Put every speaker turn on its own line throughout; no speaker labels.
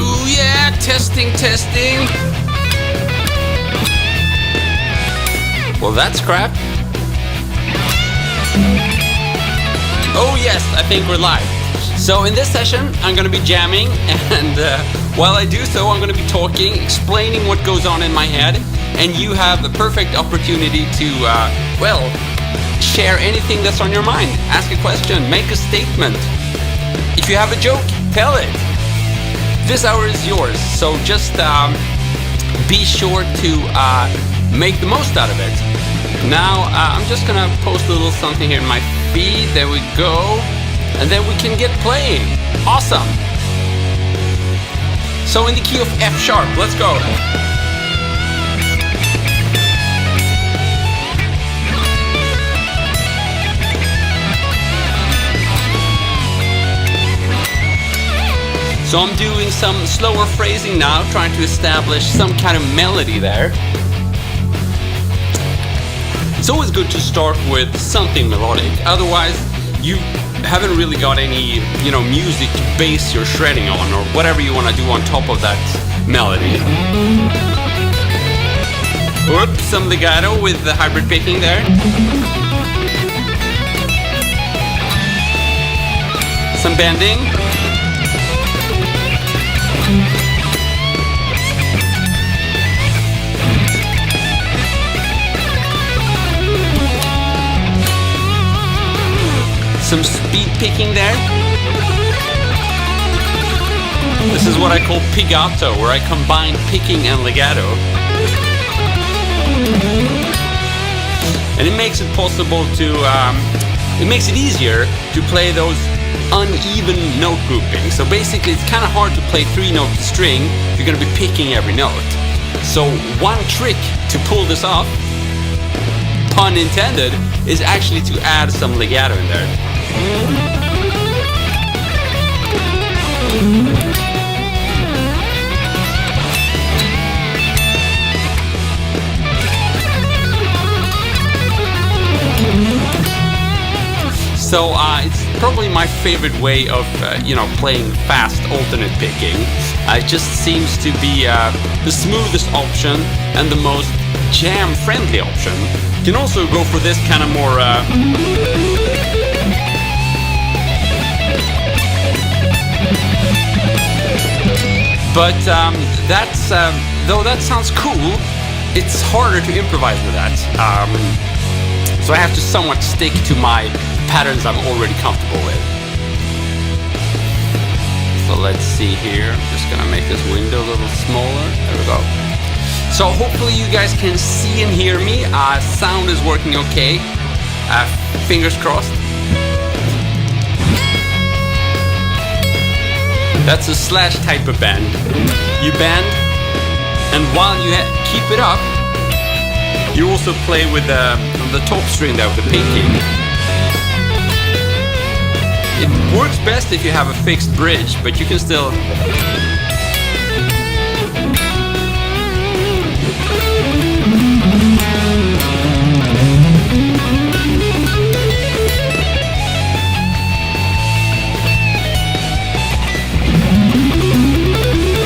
Ooh yeah, testing, testing. Well, that's crap. Oh yes, I think we're live. So in this session, I'm gonna be jamming, and while I do so, I'm gonna be talking, explaining what goes on in my head, and you have the perfect opportunity to, well, share anything that's on your mind. Ask a question, make a statement. If you have a joke, tell it. This hour is yours, so just be sure to make the most out of it. Now, I'm just gonna post a little something here in my feed. There we go. And then we can get playing. Awesome. So in the key of F sharp, let's go. So I'm doing some slower phrasing now, trying to establish some kind of melody there. It's always good to start with something melodic, otherwise you haven't really got any, music to base your shredding on, or whatever you want to do on top of that melody. Oops, some legato with the hybrid picking there. Some bending. Some speed picking there. This is what I call pigato, where I combine picking and legato. And it makes it possible to, it makes it easier to play those uneven note groupings. So basically it's kind of hard to play 3-note string if you're going to be picking every note. So one trick to pull this off, pun intended, is actually to add some legato in there. So it's probably my favorite way of playing fast alternate picking. It just seems to be the smoothest option and the most jam friendly option. You can also go for this kind of more but that's though that sounds cool, it's harder to improvise with that. So I have to somewhat stick to my patterns I'm already comfortable with. So let's see here. I'm just gonna make this window a little smaller. There we go. So hopefully you guys can see and hear me. Sound is working okay. Fingers crossed. That's a slash type of bend. You bend, and while you keep it up, you also play with the top string there with the picking. It works best if you have a fixed bridge, but you can still...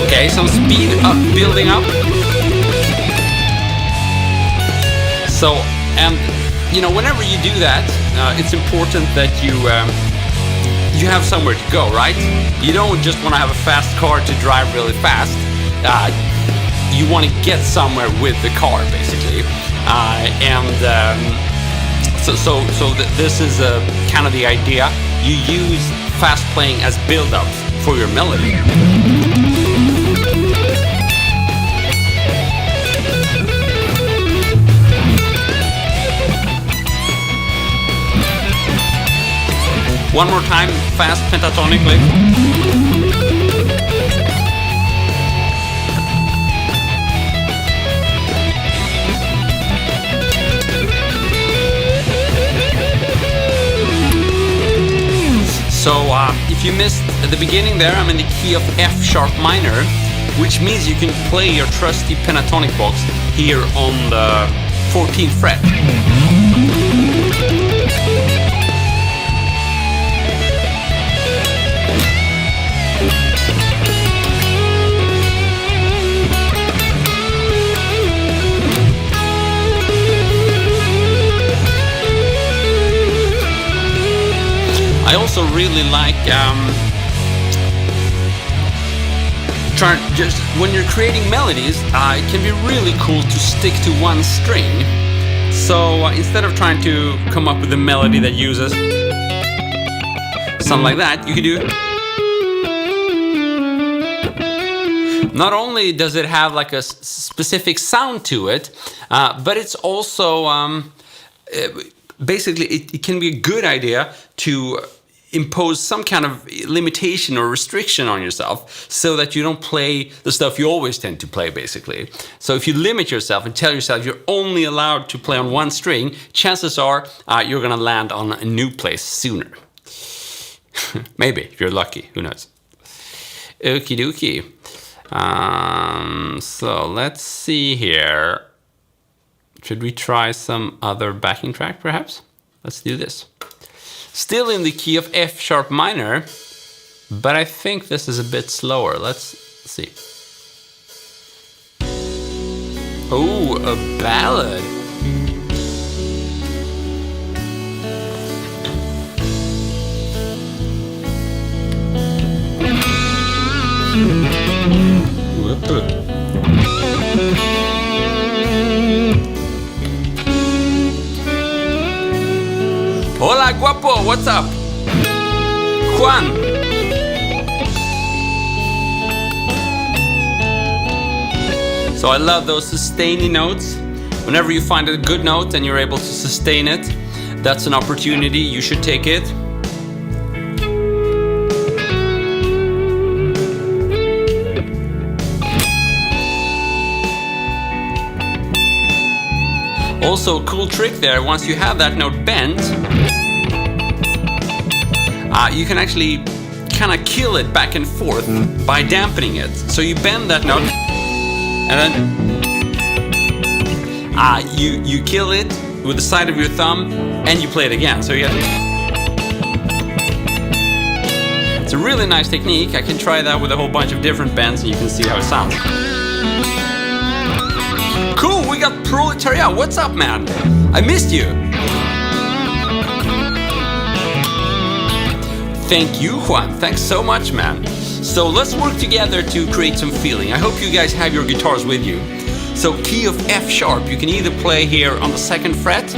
Okay, some speed up, building up. So, and whenever you do that, it's important that you have somewhere to go, right? You don't just want to have a fast car to drive really fast. You want to get somewhere with the car, basically. This is kind of the idea. You use fast playing as build-ups for your melody. One more time, fast pentatonic lick. So if you missed at the beginning there, I'm in the key of F sharp minor, which means you can play your trusty pentatonic box here on the 14th fret. really like when you're creating melodies, it can be really cool to stick to one string. So instead of trying to come up with a melody that uses something like that, you can do. Not only does it have like a specific sound to it, but it's also basically it can be a good idea to impose some kind of limitation or restriction on yourself so that you don't play the stuff you always tend to play, basically. So if you limit yourself and tell yourself you're only allowed to play on one string, chances are you're gonna land on a new place sooner. Maybe, if you're lucky, who knows. Okie dokie. So let's see here. Should we try some other backing track, perhaps? Let's do this. Still in the key of F sharp minor, but I think this is a bit slower. Let's see. Oh, a ballad. Hola, guapo, what's up? Juan. So I love those sustaining notes. Whenever you find a good note and you're able to sustain it, that's an opportunity, you should take it. Also, a cool trick there, once you have that note bent, you can actually kind of kill it back and forth by dampening it. So you bend that note, and then you kill it with the side of your thumb, and you play it again. So you get. It's a really nice technique. I can try that with a whole bunch of different bends, and you can see how it sounds. Cool, we got Proletariat. What's up, man? I missed you. Thank you, Juan. Thanks so much, man. So let's work together to create some feeling. I hope you guys have your guitars with you. So key of F sharp, you can either play here on the 2nd fret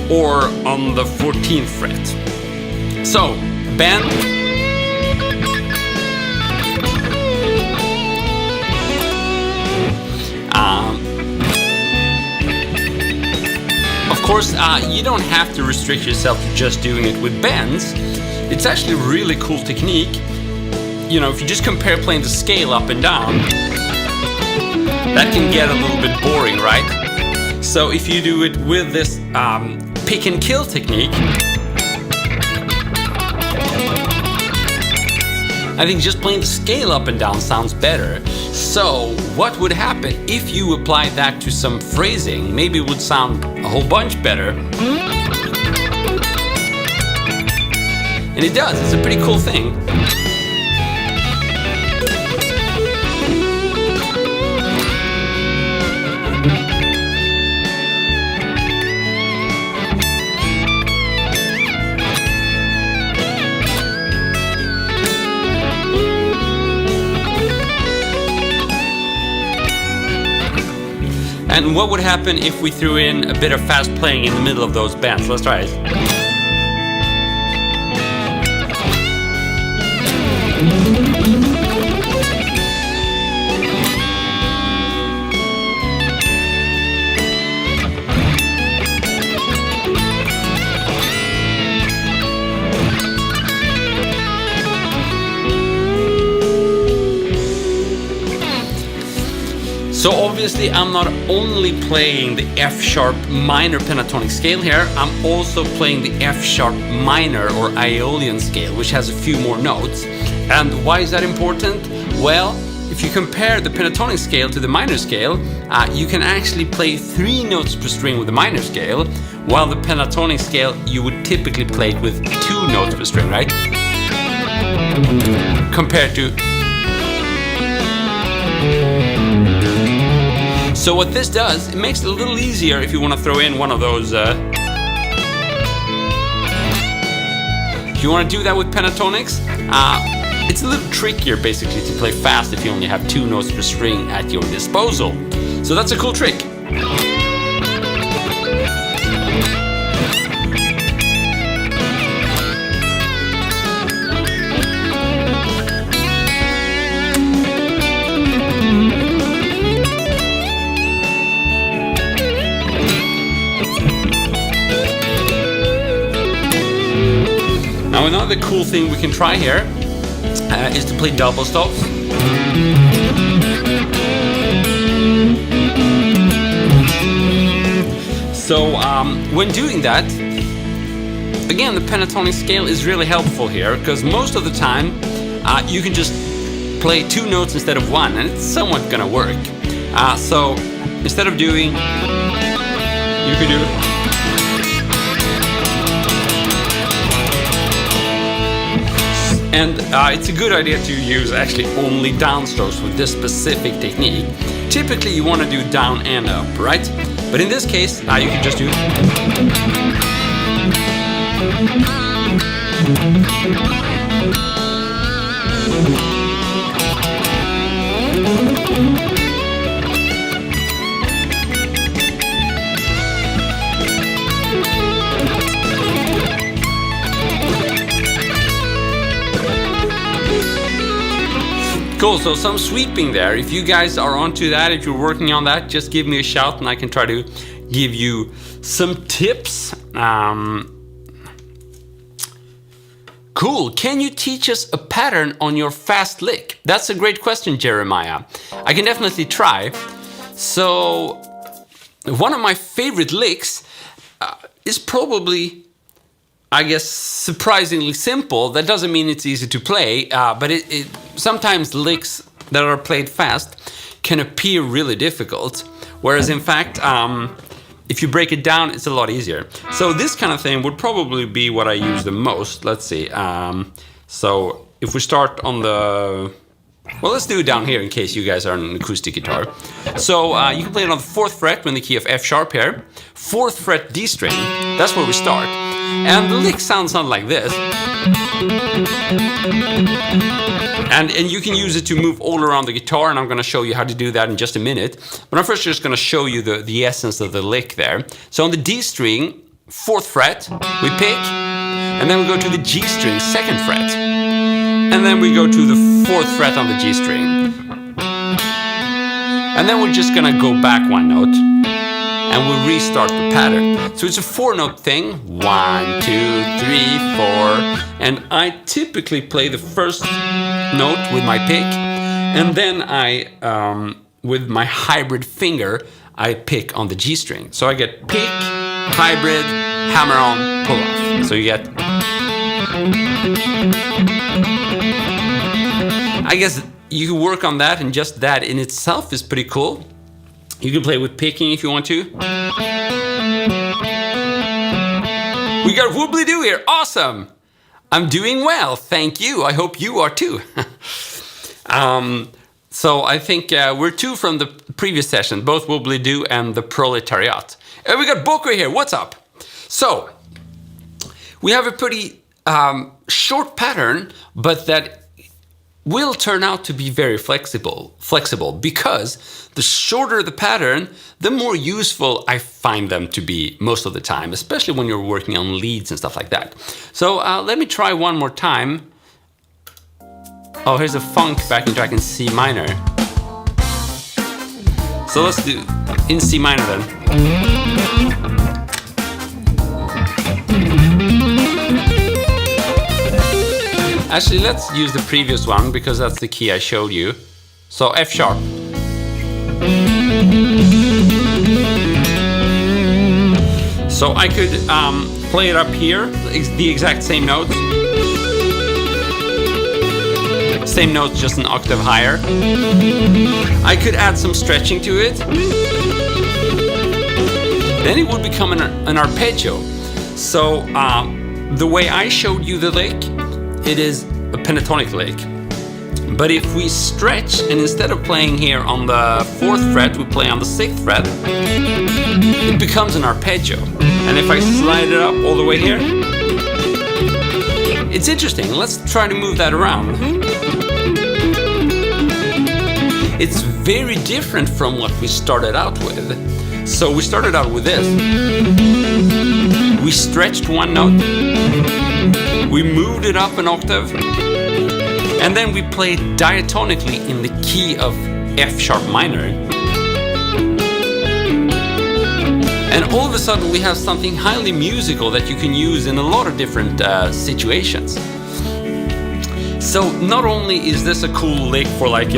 or on the 14th fret. So, bend. Of course, you don't have to restrict yourself to just doing it with bends. It's actually a really cool technique. You know, if you just compare playing the scale up and down, that can get a little bit boring, right? So if you do it with this pick and kill technique, I think just playing the scale up and down sounds better. So what would happen if you applied that to some phrasing? Maybe it would sound a whole bunch better. And it does, it's a pretty cool thing. And what would happen if we threw in a bit of fast playing in the middle of those bends? Let's try it. So obviously I'm not only playing the F sharp minor pentatonic scale here, I'm also playing the F sharp minor or Aeolian scale, which has a few more notes. And why is that important? Well, if you compare the pentatonic scale to the minor scale, you can actually play 3 notes per string with the minor scale, while the pentatonic scale you would typically play it with 2 notes per string, right? Compared to. So what this does, it makes it a little easier if you want to throw in one of those If you want to do that with pentatonics, it's a little trickier basically to play fast if you only have 2 notes per string at your disposal. So that's a cool trick. Now another cool thing we can try here is to play double stops. So when doing that, again, the pentatonic scale is really helpful here, because most of the time you can just play 2 notes instead of 1, and it's somewhat gonna work. So instead of doing, you can do and it's a good idea to use actually only downstrokes with this specific technique. Typically you want to do down and up, right? But in this case, you can just do Cool, so some sweeping there. If you guys are onto that, if you're working on that, just give me a shout and I can try to give you some tips. Cool, can you teach us a pattern on your fast lick? That's a great question, Jeremiah. I can definitely try. So, one of my favorite licks is probably, I guess, surprisingly simple. That doesn't mean it's easy to play, but it sometimes licks that are played fast can appear really difficult, whereas in fact, if you break it down, it's a lot easier. So this kind of thing would probably be what I use the most. Let's see. So if we start on the... Well, let's do it down here in case you guys are on an acoustic guitar. So you can play it on the 4th fret in the key of F sharp here. 4th fret D string, that's where we start. And the lick sounds something like this. And you can use it to move all around the guitar, and I'm going to show you how to do that in just a minute. But I'm first just going to show you the essence of the lick there. So on the D string, 4th fret, we pick, and then we go to the G string, 2nd fret. And then we go to the 4th fret on the G string. And then we're just going to go back 1 note. And we'll restart the pattern. So it's a 4-note thing. 1, 2, 3, 4. And I typically play the first note with my pick. And then I, with my hybrid finger, I pick on the G string. So I get pick, hybrid, hammer on, pull off. So you get... I guess you can work on that, and just that in itself is pretty cool. You can play with picking if you want to. We got whoobly-doo here. Awesome! I'm doing well, thank you. I hope you are too. So I think we're 2 from the previous session, both whoobly-doo and the proletariat. And we got Boko here. What's up? So we have a pretty short pattern, but that will turn out to be very flexible because the shorter the pattern, the more useful I find them to be most of the time, especially when you're working on leads and stuff like that. So let me try one more time. Oh, here's a funk backing track in C minor. So let's do in C minor then. Actually, let's use the previous one because that's the key I showed you. So F sharp. So I could play it up here, the exact same notes. Same notes, just an octave higher. I could add some stretching to it. Then it would become an arpeggio. So the way I showed you the lick, it is a pentatonic lick. But if we stretch, and instead of playing here on the 4th fret, we play on the 6th fret, it becomes an arpeggio. And if I slide it up all the way here, It's interesting. Let's try to move that around. It's very different from what we started out with. So we started out with this. We stretched one note. We moved it up an octave. And then we played diatonically in the key of F sharp minor. And all of a sudden we have something highly musical that you can use in a lot of different situations. So not only is this a cool lick for like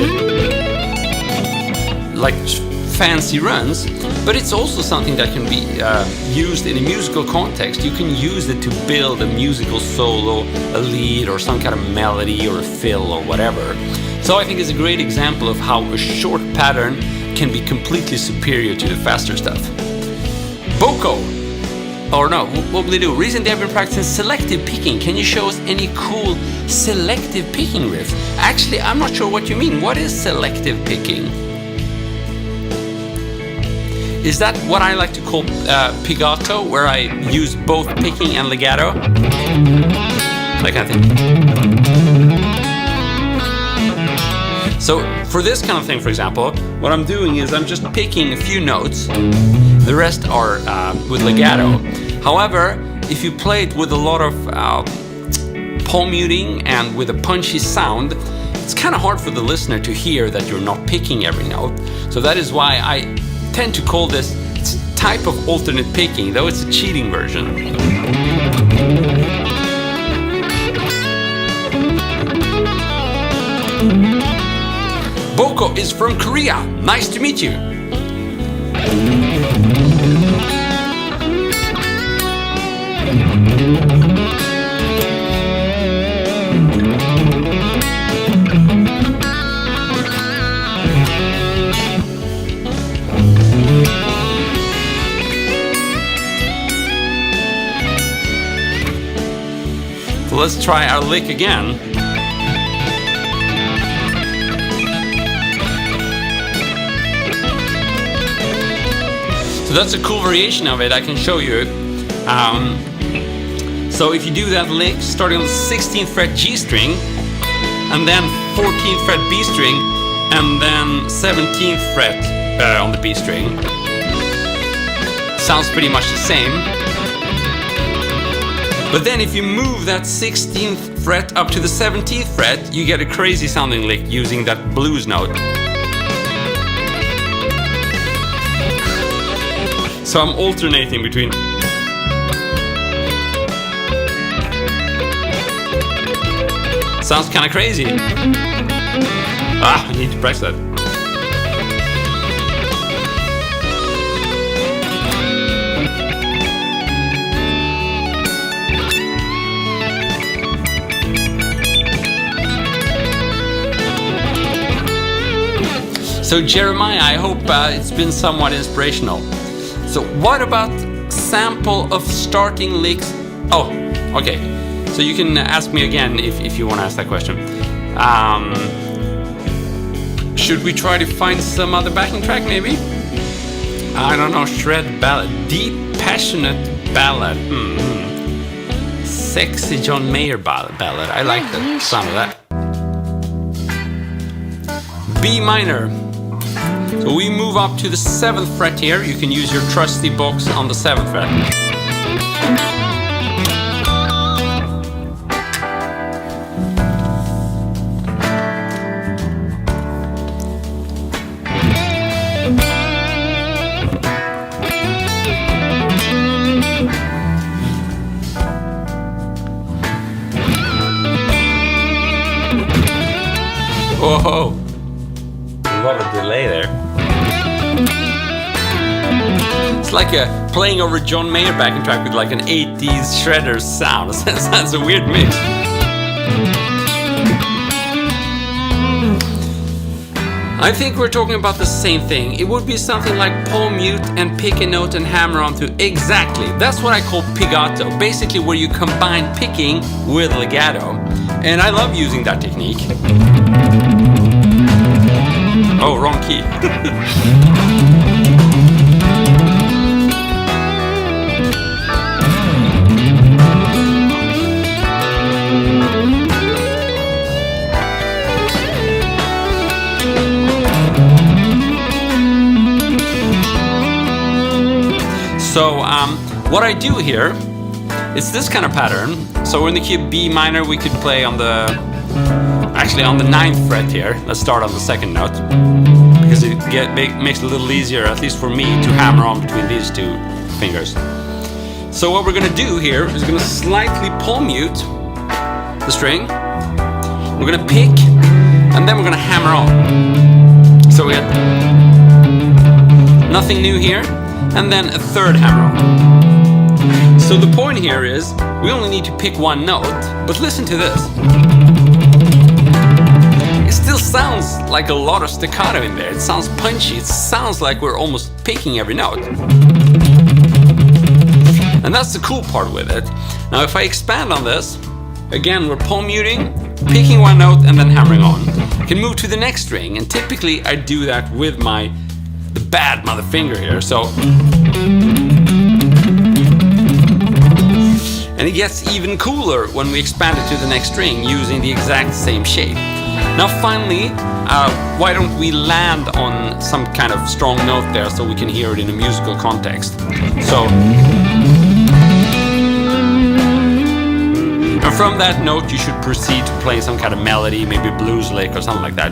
fancy runs, but it's also something that can be used in a musical context. You can use it to build a musical solo, a lead, or some kind of melody or a fill or whatever. So I think it's a great example of how a short pattern can be completely superior to the faster stuff. Boko, or no, what will they do? Recently I've been practicing selective picking. Can you show us any cool selective picking riffs? Actually, I'm not sure what you mean. What is selective picking? Is that what I like to call pigato, where I use both picking and legato? That kind of thing. So for this kind of thing, for example, what I'm doing is I'm just picking a few notes. The rest are with legato. However, if you play it with a lot of palm muting and with a punchy sound, it's kind of hard for the listener to hear that you're not picking every note. So that is why I tend to call this type of alternate picking, though it's a cheating version. Boko is from Korea. Nice to meet you. So let's try our lick again. So that's a cool variation of it. I can show you. So if you do that lick starting on the 16th fret G string, and then 14th fret B string, and then 17th fret on the B string, sounds pretty much the same. But then if you move that 16th fret up to the 17th fret, you get a crazy sounding lick using that blues note. So I'm alternating between. Sounds kind of crazy. I need to practice that. So Jeremiah, I hope it's been somewhat inspirational. So what about sample of starting licks? Oh, okay. So you can ask me again if you want to ask that question. Should we try to find some other backing track maybe? I don't know, shred ballad. Deep, passionate ballad. Sexy John Mayer ballad. I like the sound of that. B minor. So we move up to the 7th fret here. You can use your trusty box on the 7th fret. Whoa, a lot of delay there. It's like playing over John Mayer backing track with like an 80s shredder sound. That's a weird mix. I think we're talking about the same thing. It would be something like palm mute and pick a note and hammer on through. Exactly. That's what I call pigato. Basically where you combine picking with legato. And I love using that technique. Oh, wrong key. So what I do here, it's this kind of pattern. So in the key of B minor, we could play on the, actually on the 9th fret here. Let's start on the 2nd note, because it makes it a little easier, at least for me, to hammer on between these two fingers. So what we're gonna do here is gonna slightly palm mute the string. We're gonna pick, and then we're gonna hammer on. So we get nothing new here, and then a 3rd hammer on. So the point here is, we only need to pick one note, but listen to this. It still sounds like a lot of staccato in there. It sounds punchy. It sounds like we're almost picking every note. And that's the cool part with it. Now if I expand on this, again we're palm muting, picking one note and then hammering on. I can move to the next string, and typically I do that with the bad mother finger here. So, and it gets even cooler when we expand it to the next string using the exact same shape. Now finally, why don't we land on some kind of strong note there so we can hear it in a musical context. So, and from that note you should proceed to play some kind of melody, maybe blues lick or something like that.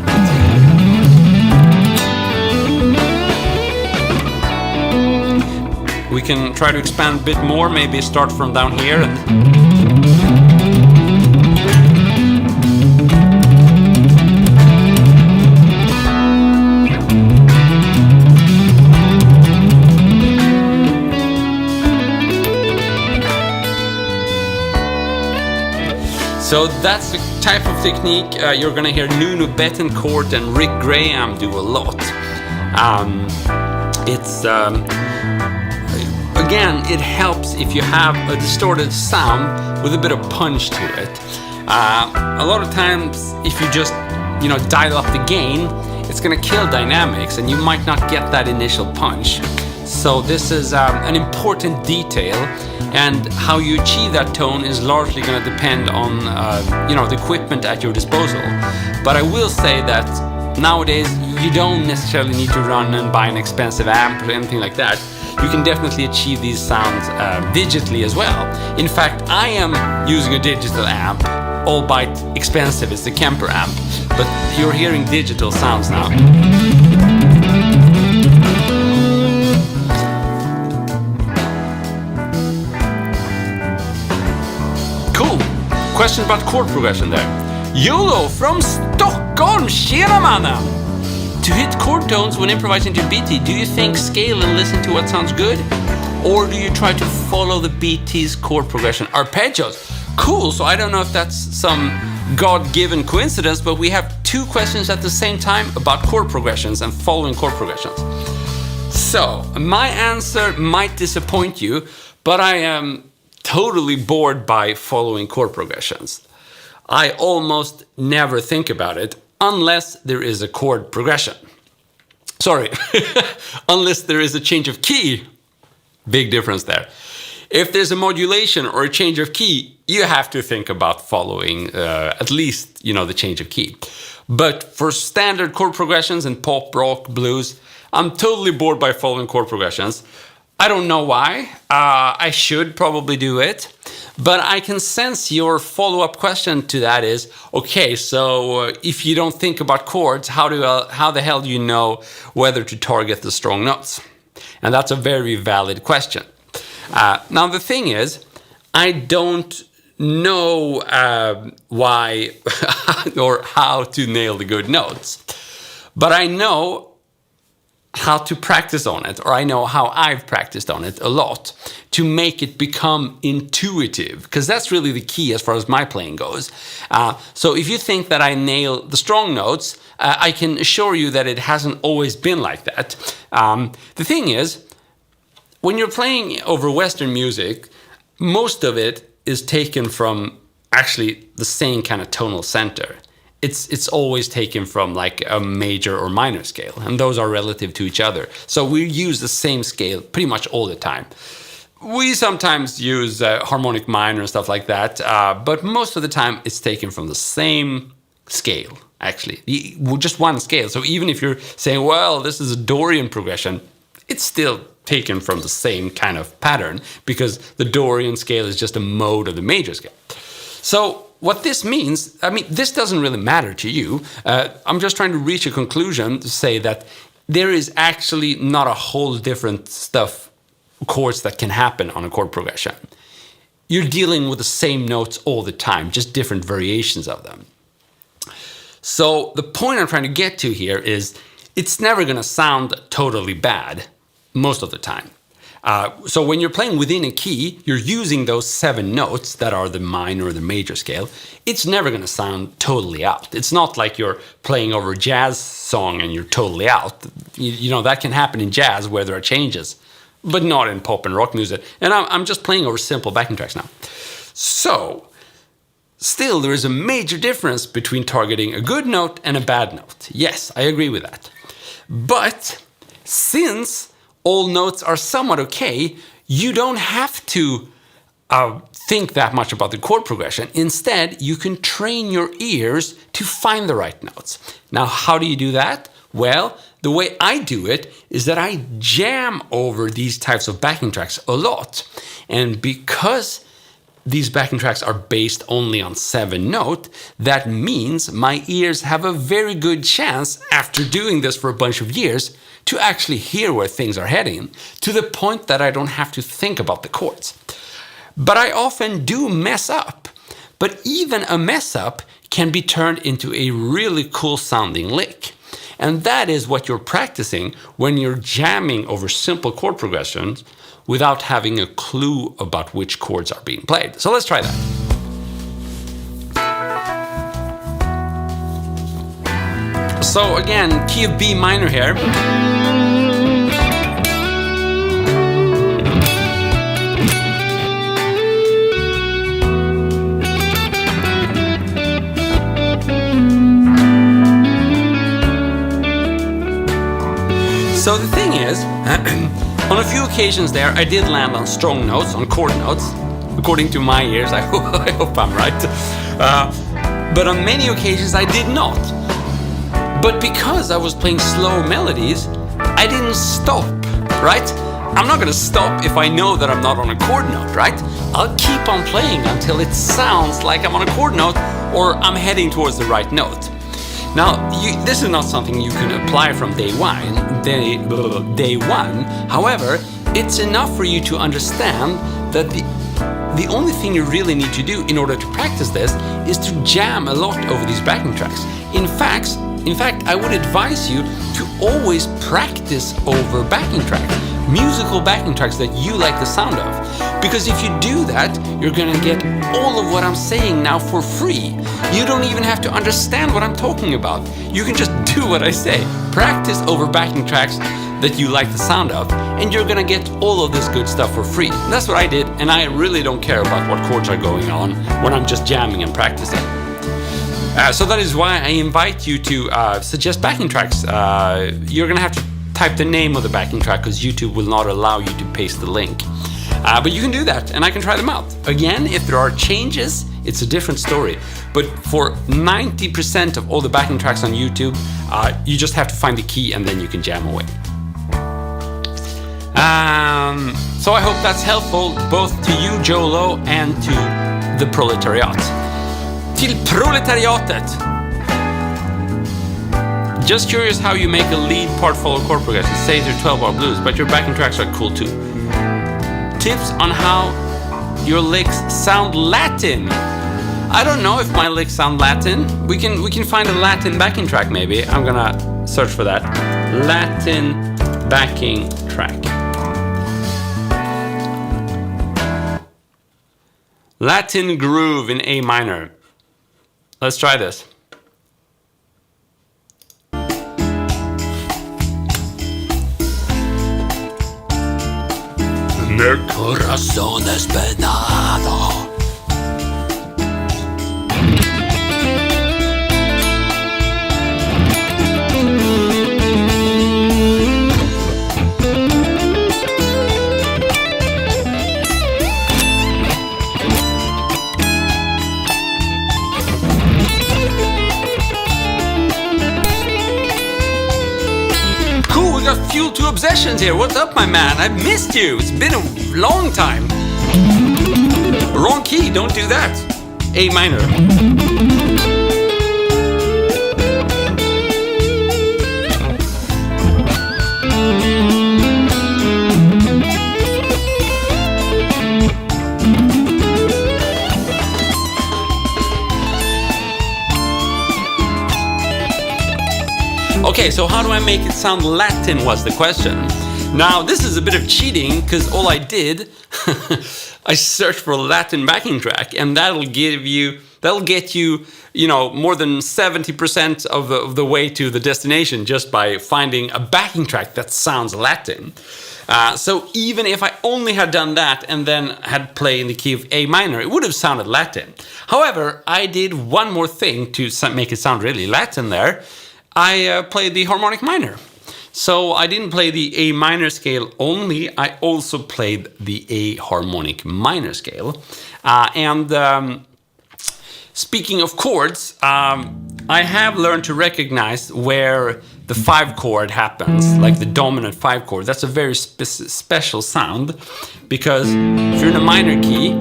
We can try to expand a bit more, maybe start from down here. So that's the type of technique you're gonna hear Nuno Bettencourt and Rick Graham do a lot. Again, it helps if you have a distorted sound with a bit of punch to it. A lot of times, if you just dial up the gain, it's gonna kill dynamics, and you might not get that initial punch. So this is an important detail, and how you achieve that tone is largely going to depend on the equipment at your disposal. But I will say that nowadays you don't necessarily need to run and buy an expensive amp or anything like that. You can definitely achieve these sounds digitally as well. In fact, I am using a digital amp, albeit expensive. It's the Kemper amp, but you're hearing digital sounds now. Question about chord progression there. YOLO from Stockholm, tjena mannen! To hit chord tones when improvising to BT, do you think scale and listen to what sounds good? Or do you try to follow the BT's chord progression? Arpeggios. Cool, so I don't know if that's some God-given coincidence, but we have two questions at the same time about chord progressions and following chord progressions. So, my answer might disappoint you, but I am totally bored by following chord progressions. I almost never think about it unless there is a chord progression. Sorry, unless there is a change of key. Big difference there. If there's a modulation or a change of key, you have to think about following at least, the change of key. But for standard chord progressions in pop, rock, blues, I'm totally bored by following chord progressions. I don't know why. I should probably do it. But I can sense your follow-up question to that is, okay, so if you don't think about chords, how the hell do you know whether to target the strong notes? And that's a very valid question. Now, the thing is, I don't know why or how to nail the good notes. But I know how to practice on it, or I know how I've practiced on it a lot to make it become intuitive, because that's really the key as far as my playing goes. So if you think that I nail the strong notes, I can assure you that it hasn't always been like that. The thing is, when you're playing over Western music, most of it is taken from actually the same kind of tonal center. It's always taken from like a major or minor scale, and those are relative to each other. So we use the same scale pretty much all the time. We sometimes use harmonic minor and stuff like that, but most of the time it's taken from the same scale, actually. Just one scale. So even if you're saying, well, this is a Dorian progression, it's still taken from the same kind of pattern because the Dorian scale is just a mode of the major scale. So what this means, I mean, this doesn't really matter to you. I'm just trying to reach a conclusion to say that there is actually not a whole different chords that can happen on a chord progression. You're dealing with the same notes all the time, just different variations of them. So the point I'm trying to get to here is it's never going to sound totally bad most of the time. So when you're playing within a key, you're using those 7 notes that are the minor or the major scale. It's never going to sound totally out. It's not like you're playing over a jazz song and you're totally out. You know, that can happen in jazz where there are changes, but not in pop and rock music. And I'm just playing over simple backing tracks now. So still, there is a major difference between targeting a good note and a bad note. Yes, I agree with that. But since all notes are somewhat okay, you don't have to think that much about the chord progression. Instead, you can train your ears to find the right notes. Now, how do you do that? Well, the way I do it is that I jam over these types of backing tracks a lot. And because these backing tracks are based only on 7 notes, that means my ears have a very good chance, after doing this for a bunch of years, to actually hear where things are heading, to the point that I don't have to think about the chords. But I often do mess up. But even a mess up can be turned into a really cool sounding lick. And that is what you're practicing when you're jamming over simple chord progressions without having a clue about which chords are being played. So let's try that. So again, key of B minor here. So the thing is, on a few occasions there, I did land on strong notes, on chord notes, according to my ears. I hope I'm right. But on many occasions, I did not. But because I was playing slow melodies, I didn't stop, right? I'm not going to stop if I know that I'm not on a chord note, right? I'll keep on playing until it sounds like I'm on a chord note or I'm heading towards the right note. Now, this is not something you can apply from day one. However, it's enough for you to understand that the only thing you really need to do in order to practice this is to jam a lot over these backing tracks. In fact, I would advise you to always practice over backing tracks, musical backing tracks that you like the sound of. Because if you do that, you're gonna get all of what I'm saying now for free. You don't even have to understand what I'm talking about. You can just do what I say. Practice over backing tracks that you like the sound of, and you're gonna get all of this good stuff for free. And that's what I did, and I really don't care about what chords are going on when I'm just jamming and practicing. So that is why I invite you to suggest backing tracks. You're gonna have to type the name of the backing track because YouTube will not allow you to paste the link. But you can do that, and I can try them out. Again, if there are changes, it's a different story. But for 90% of all the backing tracks on YouTube, you just have to find the key and then you can jam away. So I hope that's helpful both to you, Jolo, and to the proletariat. Till proletariatet! Just curious how you make a lead part follow chord progression, say through 12-bar blues, but your backing tracks are cool too. Tips on how your licks sound Latin. I don't know if my licks sound Latin. We can find a Latin backing track maybe. I'm gonna search for that. Latin backing track. Latin groove in A minor. Let's try this. Mi corazón despenado. Fuel to Obsessions here. What's up, my man? I've missed you. It's been a long time. Wrong key, don't do that. A minor. Okay, so how do I make it sound Latin was the question. Now, this is a bit of cheating because all I did, I searched for a Latin backing track, and that'll get you, more than 70% of the way to the destination just by finding a backing track that sounds Latin. So even if I only had done that and then had played in the key of A minor, it would have sounded Latin. However, I did one more thing to make it sound really Latin there. I played the harmonic minor. So I didn't play the A minor scale only, I also played the A harmonic minor scale. Speaking of chords, I have learned to recognize where the 5 chord happens, like the dominant 5 chord. That's a very special sound, because if you're in a minor key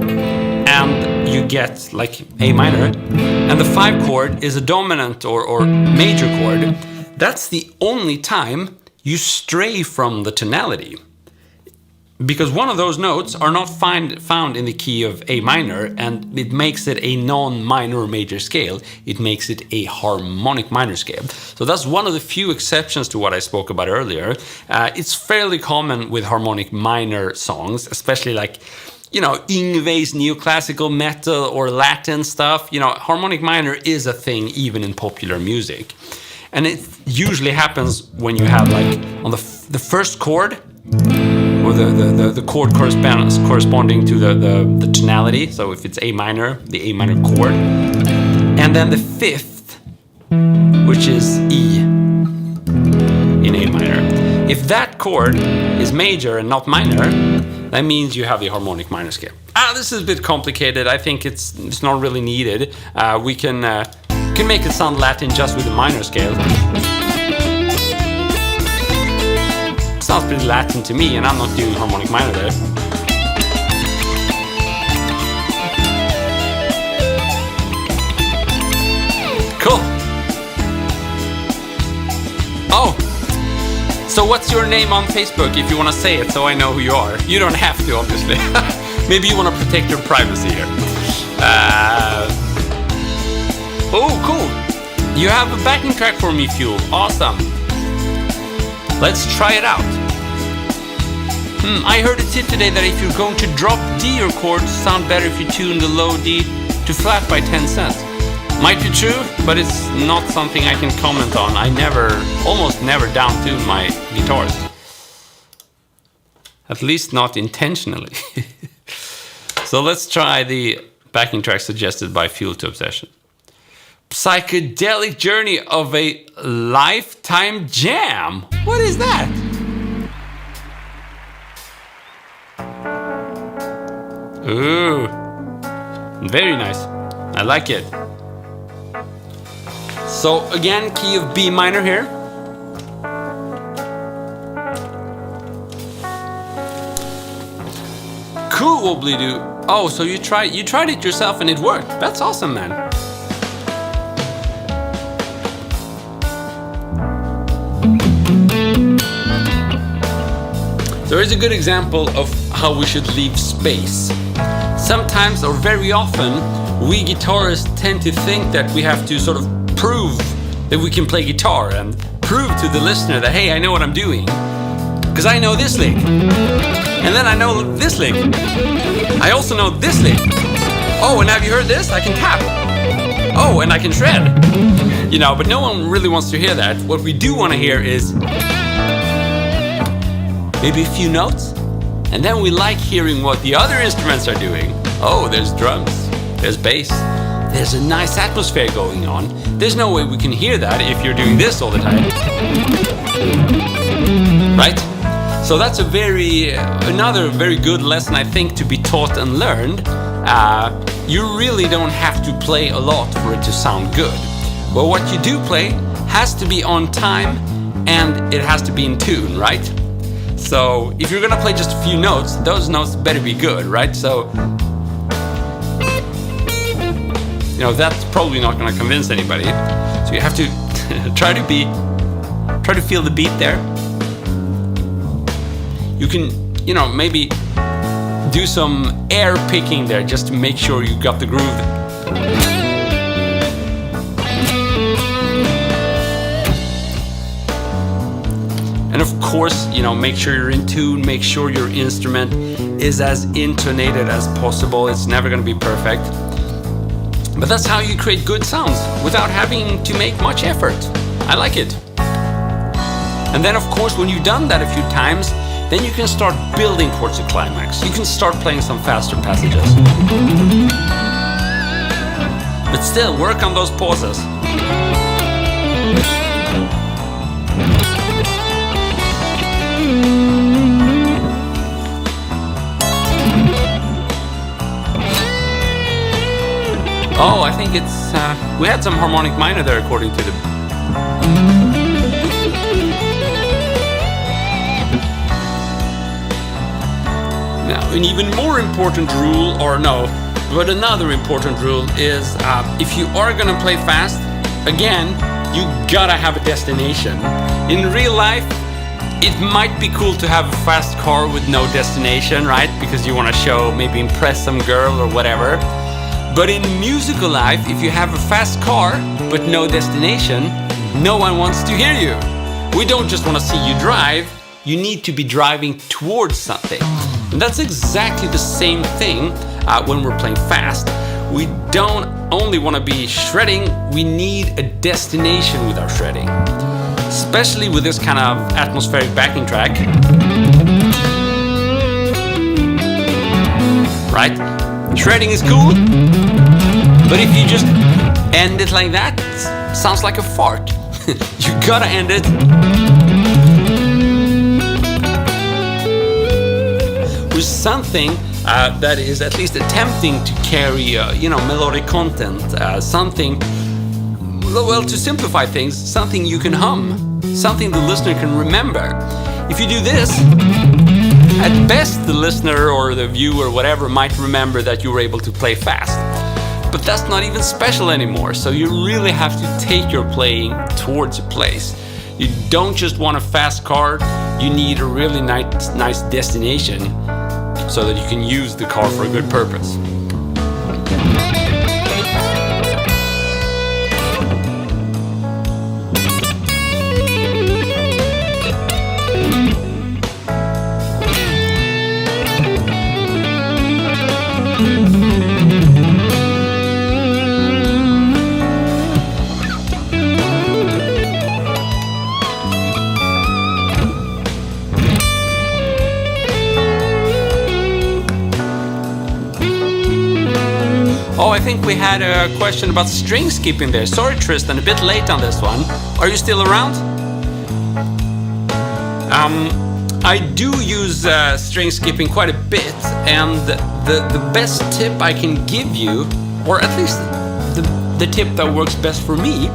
and you get like A minor, and the 5 chord is a dominant or major chord, that's the only time you stray from the tonality. Because one of those notes are not found in the key of A minor, and it makes it a non-minor or major scale. It makes it a harmonic minor scale. So that's one of the few exceptions to what I spoke about earlier. It's fairly common with harmonic minor songs, especially like, Yngwie's neoclassical metal or Latin stuff. Harmonic minor is a thing even in popular music. And it usually happens when you have like on the first chord, or the chord corresponding to the tonality. So if it's A minor, the A minor chord. And then the 5th, which is E in A minor. If that chord is major and not minor, that means you have the harmonic minor scale. This is a bit complicated. I think it's not really needed. We can make it sound Latin just with the minor scale. Sounds pretty Latin to me, and I'm not doing harmonic minor there. Cool. Oh, so what's your name on Facebook if you want to say it so I know who you are? You don't have to, obviously. Maybe you want to protect your privacy here. Oh, cool. You have a backing track for me, Fuel. Awesome. Let's try it out. I heard a tip today that if you're going to drop D, your chords sound better if you tune the low D to flat by 10 cents. Might be true, but it's not something I can comment on. I almost never down-tune my guitars. At least not intentionally. So let's try the backing track suggested by Fuel to Obsession. Psychedelic Journey of a Lifetime Jam. What is that? Ooh, very nice. I like it. So again, key of B minor here. Cool, wobbly doo. Oh, so you tried it yourself and it worked. That's awesome, man. There is a good example of how we should leave space. Sometimes, or very often, we guitarists tend to think that we have to sort of prove that we can play guitar and prove to the listener that, hey, I know what I'm doing. Because I know this lick. And then I know this lick. I also know this lick. Oh, and have you heard this? I can tap. Oh, and I can shred. But no one really wants to hear that. What we do want to hear is maybe a few notes, and then we like hearing what the other instruments are doing. Oh, there's drums, there's bass, there's a nice atmosphere going on. There's no way we can hear that if you're doing this all the time. Right? So that's another very good lesson, I think, to be taught and learned. You really don't have to play a lot for it to sound good. But what you do play has to be on time and it has to be in tune, right? So if you're gonna play just a few notes, those notes better be good, right? So, you know, that's probably not gonna convince anybody. So you have to try to feel the beat there. You can, you know, maybe do some air picking there just to make sure you got the groove. And of course, you know, make sure you're in tune, make sure your instrument is as intonated as possible. It's never going to be perfect. But that's how you create good sounds without having to make much effort. I like it. And then of course, when you've done that a few times, then you can start building towards the climax. You can start playing some faster passages. But still, work on those pauses. Oh, I think it's... we had some harmonic minor there according to the... Now, an even more important rule, or no, but another important rule is if you are gonna play fast, again, you gotta have a destination. In real life, it might be cool to have a fast car with no destination, right? Because you wanna show, maybe impress some girl or whatever. But in musical life, if you have a fast car but no destination, no one wants to hear you. We don't just want to see you drive, you need to be driving towards something. And that's exactly the same thing when we're playing fast. We don't only want to be shredding, we need a destination with our shredding. Especially with this kind of atmospheric backing track. Right? Shredding is cool, but if you just end it like that, it sounds like a fart. You gotta end it with something that is at least attempting to carry, you know, melodic content. Something, well, to simplify things, something you can hum, something the listener can remember. If you do this, at best the listener or the viewer, whatever, might remember that you were able to play fast. But that's not even special anymore, so you really have to take your playing towards a place. You don't just want a fast car, you need a really nice destination so that you can use the car for a good purpose. Oh, I think we had a question about string skipping there. Sorry, Tristan, a bit late on this one. Are you still around? I do use string skipping quite a bit, and the best tip I can give you, or at least the tip that works best for me,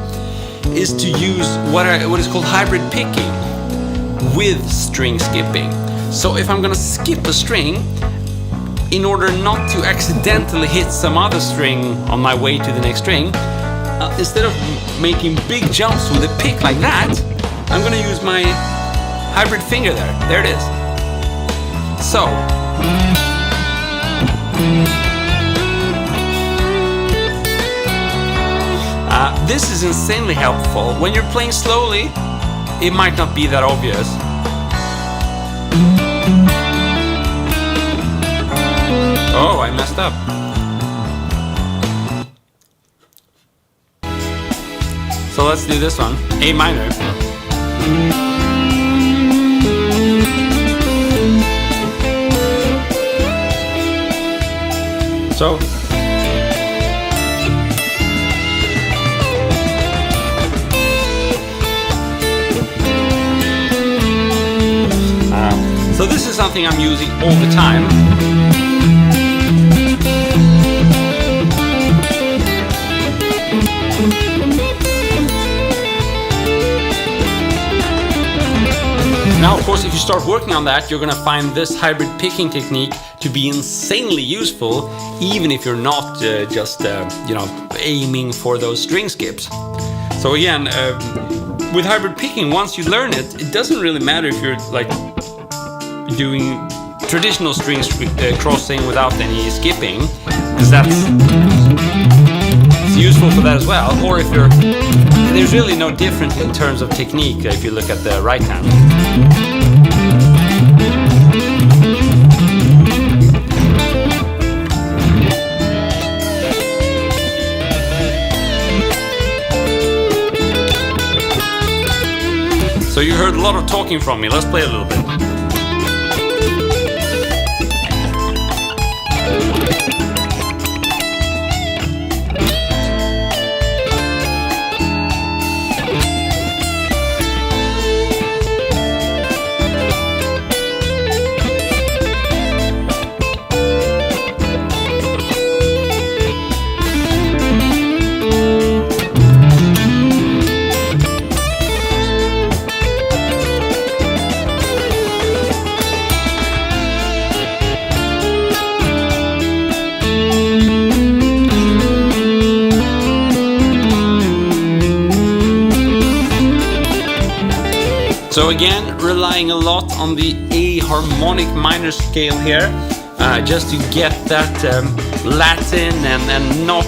is to use what is called hybrid picking with string skipping. So if I'm gonna skip a string, in order not to accidentally hit some other string on my way to the next string, instead of making big jumps with a pick like that, I'm gonna use my hybrid finger there. There it is. So, this is insanely helpful. When you're playing slowly, it might not be that obvious. Oh, I messed up. So let's do this one. A minor. So. So this is something I'm using all the time. Now, of course, if you start working on that, you're going to find this hybrid picking technique to be insanely useful, even if you're not just aiming for those string skips. So again, with hybrid picking, once you learn it, it doesn't really matter if you're like doing traditional string crossing without any skipping, because that's useful for that as well. Or if there's really no difference in terms of technique if you look at the right hand. So you heard a lot of talking from me. Let's play a little bit. So again, relying a lot on the A harmonic minor scale here, just to get that Latin and not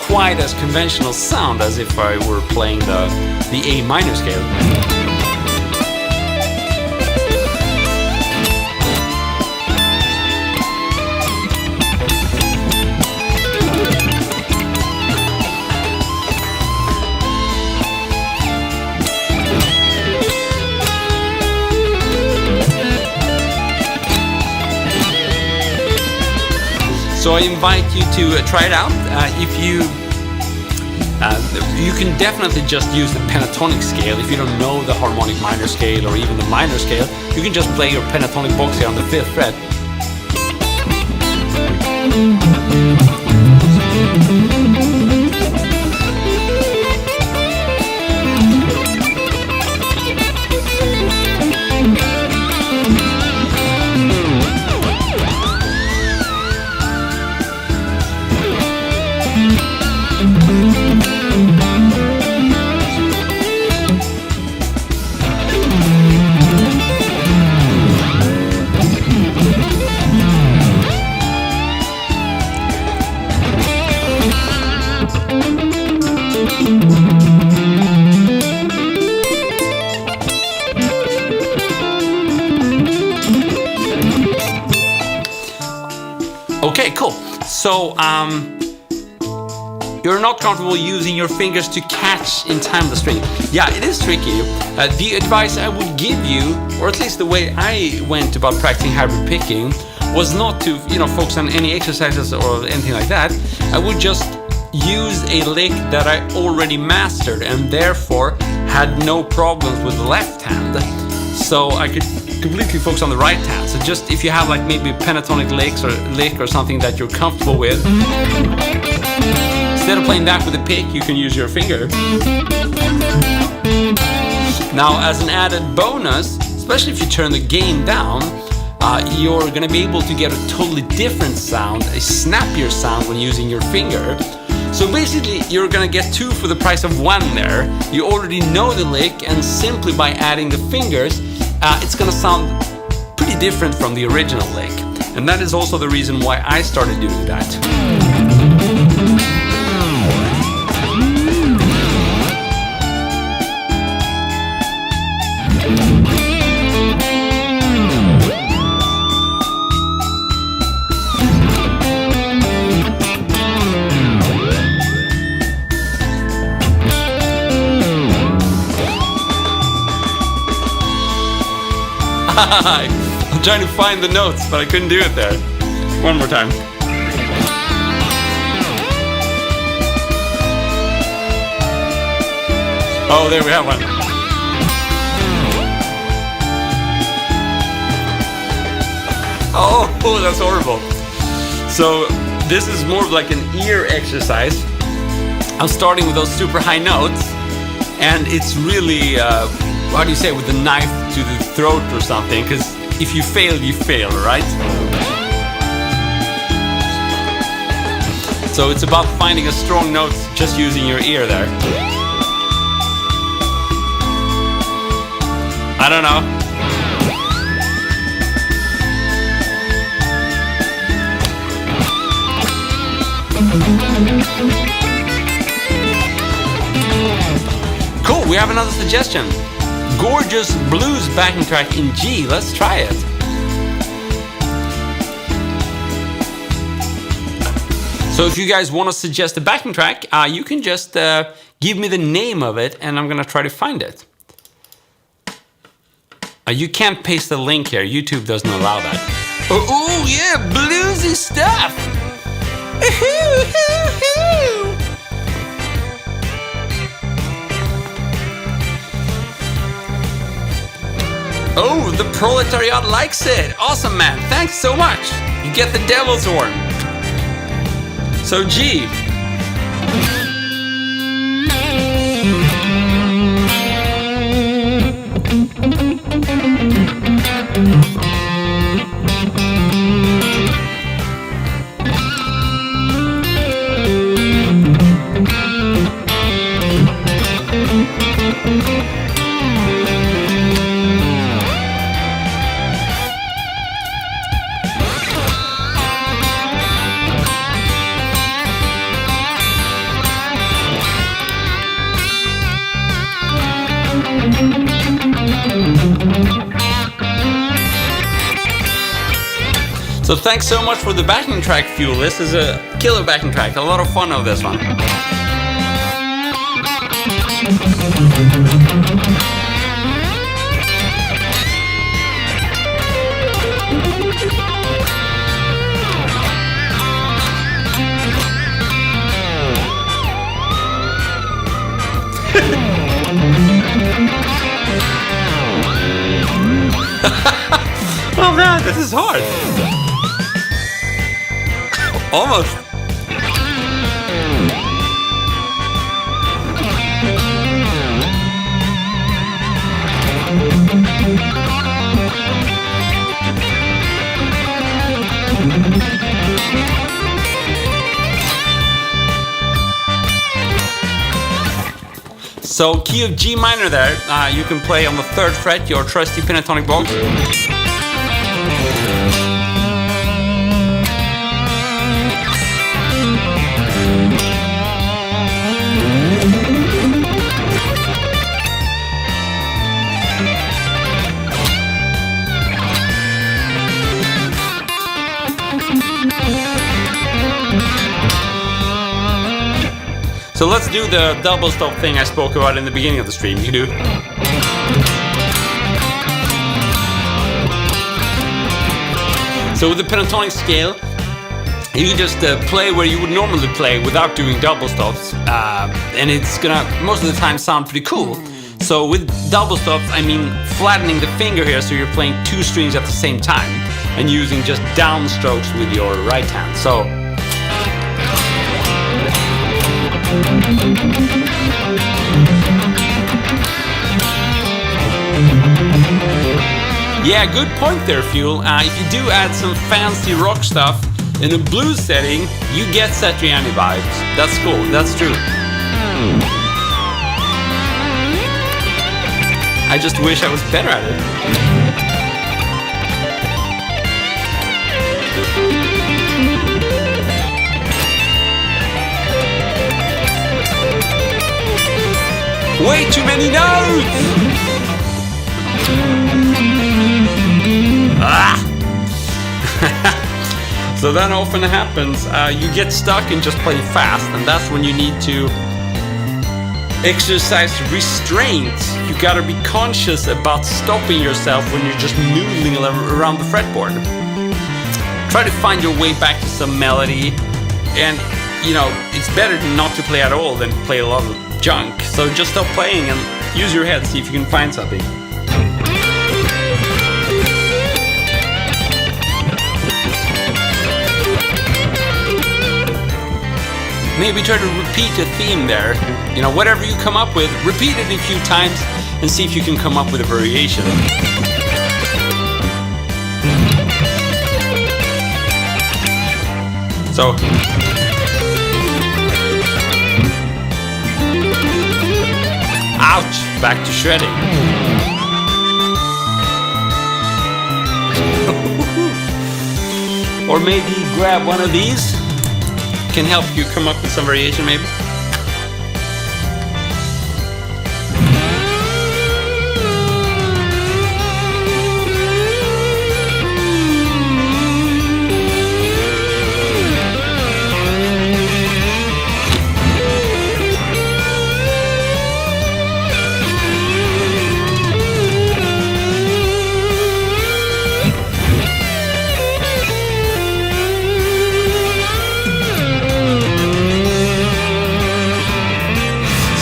quite as conventional sound as if I were playing the A minor scale. So I invite you to try it out. If you can definitely just use the pentatonic scale. If you don't know the harmonic minor scale or even the minor scale, you can just play your pentatonic box here on the 5th fret. Okay, cool. So, you're not comfortable using your fingers to catch in time the string. Yeah, it is tricky. The advice I would give you, or at least the way I went about practicing hybrid picking, was not to, focus on any exercises or anything like that. I would just use a lick that I already mastered and therefore had no problems with the left hand. So I could completely focus on the right hand. So just if you have like maybe a pentatonic lick or something that you're comfortable with, instead of playing that with a pick, you can use your finger. Now, as an added bonus, especially if you turn the gain down, you're going to be able to get a totally different sound, a snappier sound when using your finger. So basically, you're going to get 2 for the price of 1 there. You already know the lick, and simply by adding the fingers, it's going to sound pretty different from the original lick. And that is also the reason why I started doing that. I'm trying to find the notes, but I couldn't do it there. One more time. Oh, there we have one. Oh, that's horrible. So this is more of like an ear exercise. I'm starting with those super high notes, and it's really, how do you say, with the knife to the throat or something, because if you fail, you fail, right? So it's about finding a strong note just using your ear there. I don't know. Cool, we have another suggestion. Gorgeous blues backing track in G. Let's try it. So if you guys want to suggest a backing track, you can just give me the name of it and I'm gonna try to find it. You can't paste the link here, YouTube doesn't allow that. Oh yeah, bluesy stuff! Oh, the proletariat likes it! Awesome, man! Thanks so much! You get the devil's horn. So G. So thanks so much for the backing track, Fuel. This is a killer backing track. A lot of fun on this one. Oh man, this is hard. Almost. So key of G minor there, you can play on the 3rd fret, your trusty pentatonic box. So let's do the double stop thing I spoke about in the beginning of the stream. You can do. So with the pentatonic scale, you can just play where you would normally play without doing double stops, and it's gonna most of the time sound pretty cool. So with double stops, I mean flattening the finger here, so you're playing 2 strings at the same time, and using just down strokes with your right hand. So. Yeah, good point there, Fuel. If you do add some fancy rock stuff in a blues setting, you get Satriani vibes. That's cool, that's true. I just wish I was better at it. Way too many notes! Ah! So that often happens. You get stuck and just play fast, and that's when you need to exercise restraint. You gotta be conscious about stopping yourself when you're just noodling around the fretboard. Try to find your way back to some melody, and you know, it's better not to play at all than play a lot of junk. So just stop playing and use your head, see if you can find something. Maybe try to repeat a theme there. You know, whatever you come up with, repeat it a few times and see if you can come up with a variation. So ouch, back to shredding. Or maybe grab one of these. Can help you come up with some variation maybe.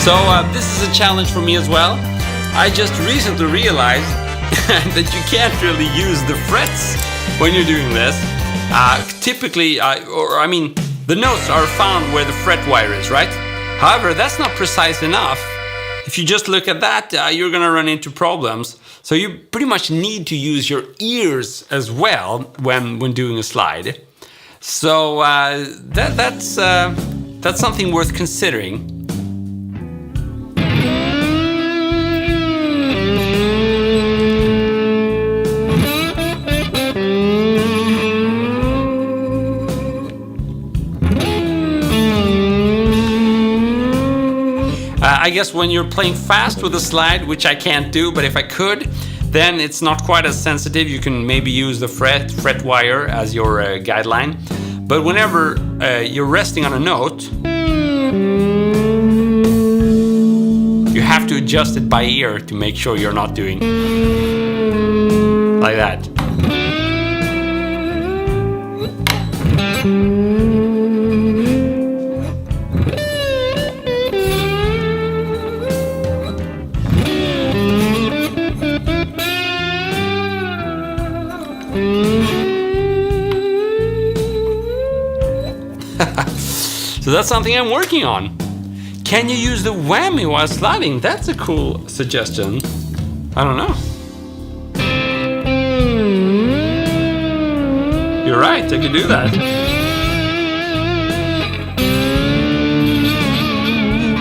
So this is a challenge for me as well. I just recently realized that you can't really use the frets when you're doing this. Typically, the notes are found where the fret wire is, right? However, that's not precise enough. If you just look at that, you're gonna run into problems. So you pretty much need to use your ears as well when doing a slide. So that's something worth considering. I guess when you're playing fast with a slide, which I can't do, but if I could, then it's not quite as sensitive. You can maybe use the fret wire as your guideline. But whenever you're resting on a note, you have to adjust it by ear to make sure you're not doing like that. So that's something I'm working on. Can you use the whammy while sliding? That's a cool suggestion. I don't know. You're right, I could do that.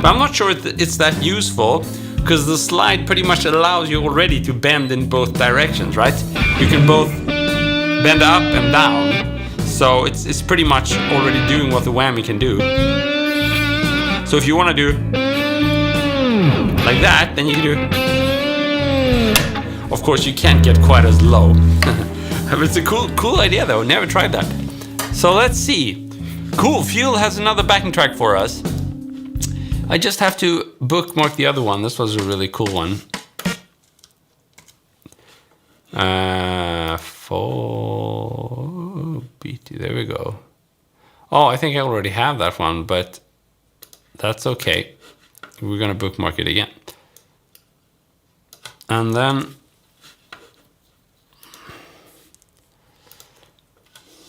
But I'm not sure it's that useful, because the slide pretty much allows you already to bend in both directions, right? You can both bend up and down. So it's pretty much already doing what the whammy can do. So if you want to do like that, then you can do. Of course, you can't get quite as low. But it's a cool idea though. Never tried that. So let's see. Cool. Fuel has another backing track for us. I just have to bookmark the other one. This was a really cool one. There we go. Oh, I think I already have that one, but that's okay. We're gonna bookmark it again. And then,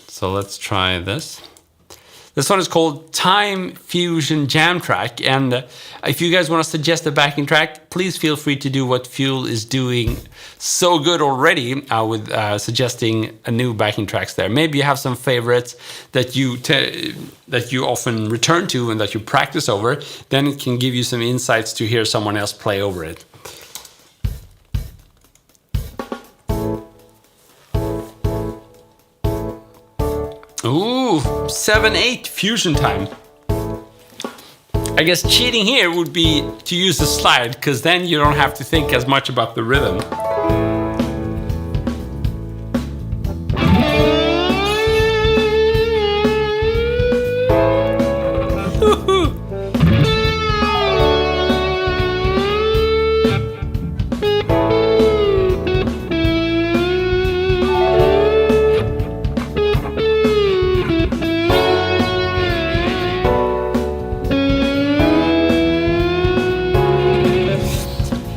so let's try this. This one is called Time Fusion Jam Track, and if you guys want to suggest a backing track, please feel free to do what Fuel is doing so good already with suggesting a new backing tracks there. Maybe you have some favorites that you often return to and that you practice over. Then it can give you some insights to hear someone else play over it. Ooh, 7/8 fusion time. I guess cheating here would be to use the slide, because then you don't have to think as much about the rhythm.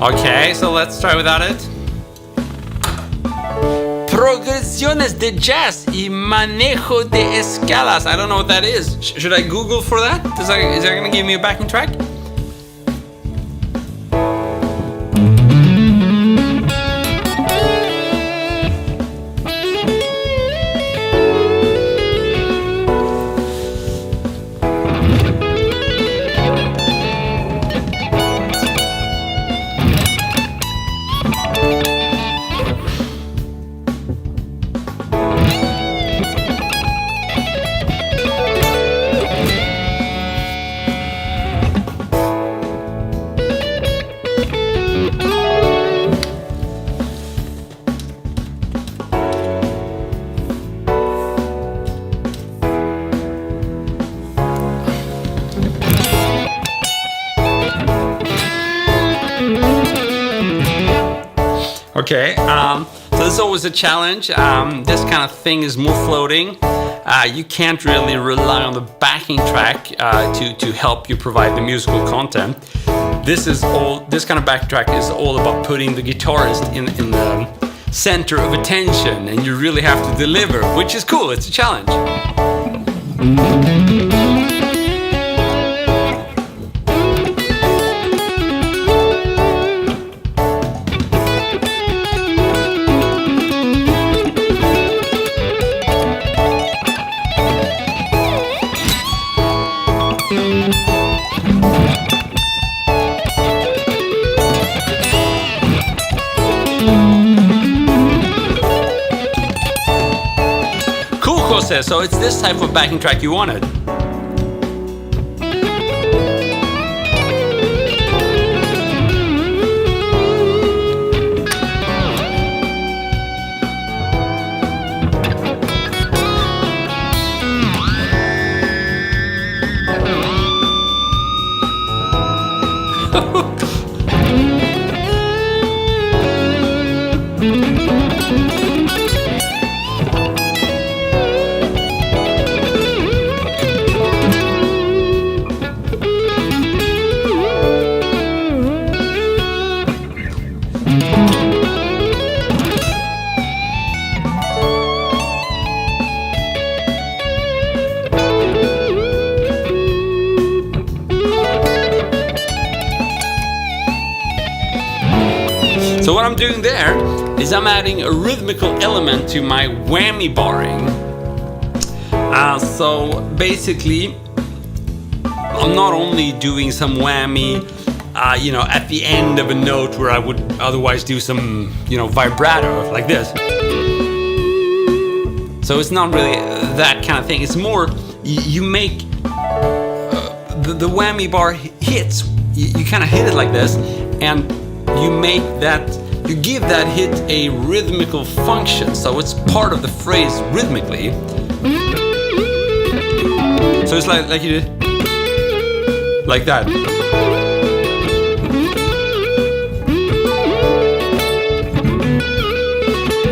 Okay, so let's try without it. Progresiones de jazz y manejo de escalas. I don't know what that is. Should I Google for that? Is that going to give me a backing track? Okay, so this is always a challenge. This kind of thing is more floating. You can't really rely on the backing track to help you provide the musical content. This kind of backing track is all about putting the guitarist in the center of attention, and you really have to deliver, which is cool. It's a challenge. So it's this type of backing track you wanted. So what I'm doing there is I'm adding a rhythmical element to my whammy barring. So basically, I'm not only doing some whammy, at the end of a note where I would otherwise do some, vibrato like this. So it's not really that kind of thing. It's more you make the whammy bar hits. You kind of hit it like this, and you give that hit a rhythmical function, so it's part of the phrase rhythmically. So it's like you did, like that.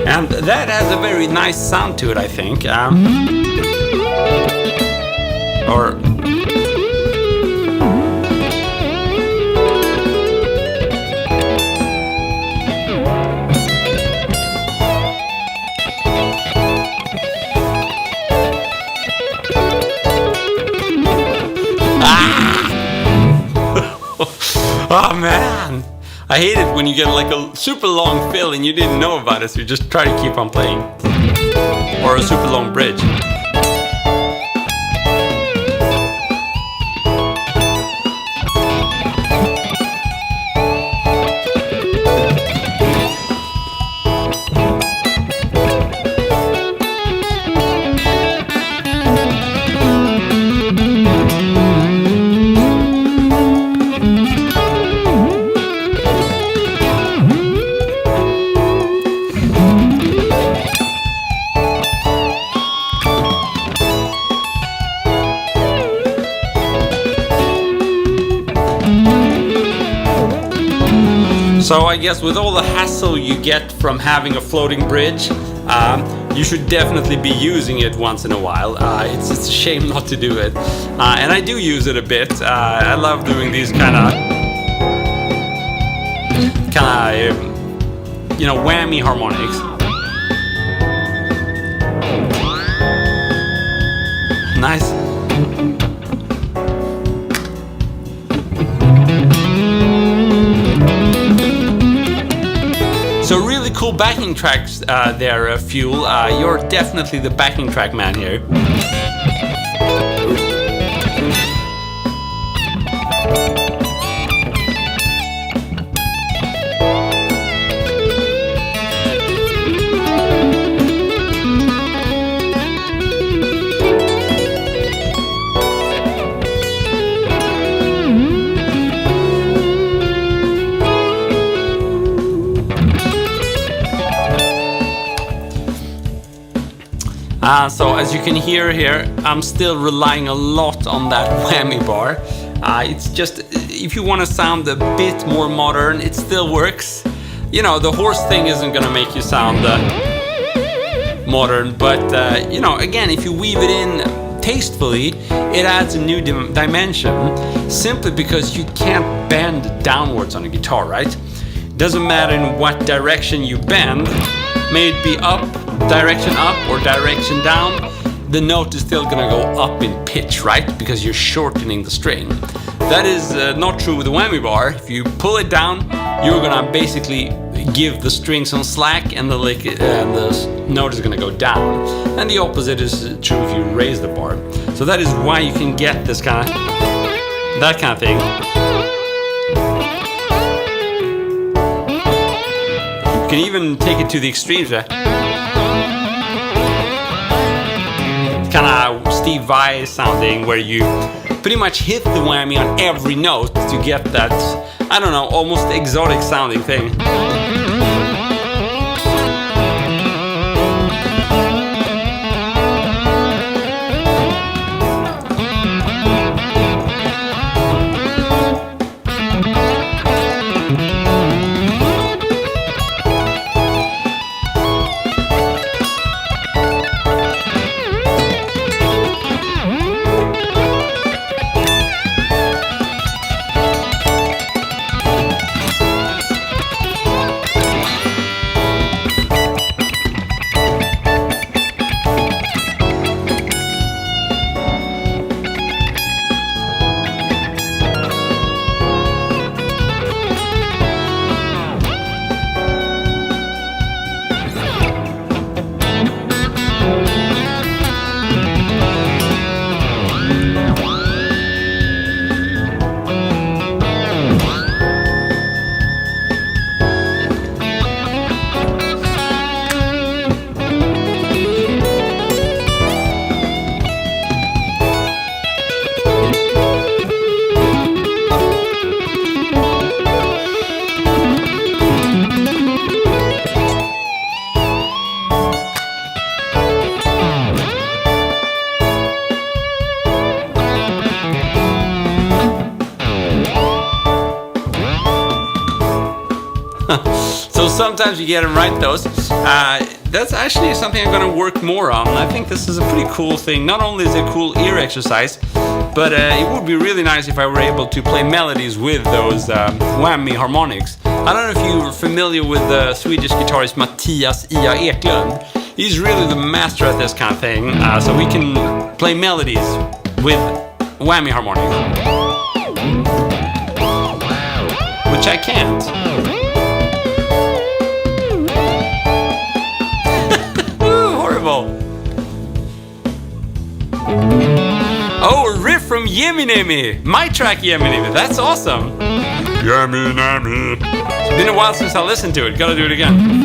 And that has a very nice sound to it, I think. Oh man, I hate it when you get like a super long fill and you didn't know about it, so you just try to keep on playing. Or a super long bridge. So I guess with all the hassle you get from having a floating bridge, you should definitely be using it once in a while. It's a shame not to do it. And I do use it a bit. I love doing these kind of whammy harmonics. Nice. So really cool backing tracks there, Fuel. You're definitely the backing track man here. So as you can hear here, I'm still relying a lot on that whammy bar. It's just, if you want to sound a bit more modern, it still works. you know, the horse thing isn't gonna make you sound modern, but you know, again, if you weave it in tastefully, it adds a new dimension, simply because you can't bend downwards on a guitar, right? Doesn't matter in what direction you bend, may it be direction up or direction down, the note is still gonna go up in pitch, right? Because you're shortening the string. That is not true with the whammy bar. If you pull it down, you're gonna basically give the string some slack, and the note is gonna go down. And the opposite is true if you raise the bar. So that is why you can get this kind of thing. You can even take it to the extremes there. Kind of Steve Vai sounding, where you pretty much hit the whammy on every note to get that, I don't know, almost exotic sounding thing. So sometimes you get them right, those. That's actually something I'm gonna work more on. I think this is a pretty cool thing. Not only is it a cool ear exercise, but it would be really nice if I were able to play melodies with those whammy harmonics. I don't know if you're familiar with the Swedish guitarist Mattias Ia Eklund. He's really the master at this kind of thing. So we can play melodies with whammy harmonics, which I can't. Oh, a riff from Yemmy, my track Yemmy. That's awesome. Yemmy. It's been a while since I listened to it. Gotta do it again.